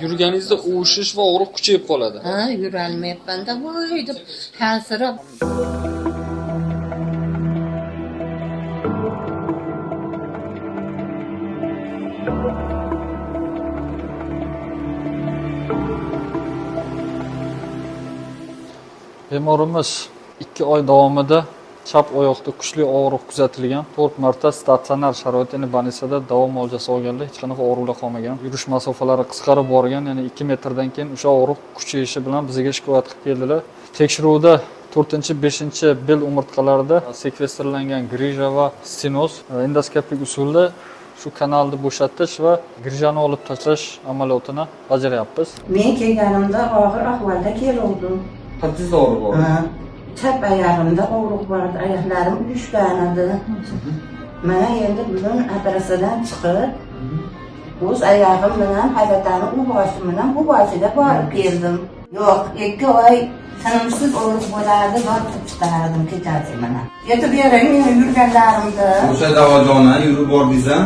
Yurganingizda uvishish va og'riq kuchayib qoladi. Ha, yurolmayapman-da, voy deb hansirab. Bemorimiz 2 oy davomida chap oyoqda kuchli og'riq kuzatilgan. 4 marta statsionar sharoitli больницada davo muolajasi olganlar, hech qanaqa og'riqlar qolmagan. Yurish masofalari qisqarib borgan, ya'ni 2 metrdan keyin o'sha og'riq kuchayishi bilan bizga shikoyat qilib keldilar. Tekshiruvda 4-5 bel umurtqalarida sekvestrlangan grija va stenoz endoskopik usulda shu kanalni bo'shatish va grijani olib tashlash amaliyotini bajaryapmiz. Men kelganimda og'ir ahvolda kelgandim. Qancha og'riq bor? Chap oyog'imda og'riq bordi, oyoqlarim uyushgan edi. Mana endi bugun operatsiyadan chiqib, o'z oyog'im bilan hayotani u boshi bilan bu boshiga borib keldim. Yo'q, 2 oy tinimsiz og'riq bo'lardi, borib chiqardim kechasi mana. Yetib beray men yurganlarimda. O'sha davoxona yurib bordingiz-a?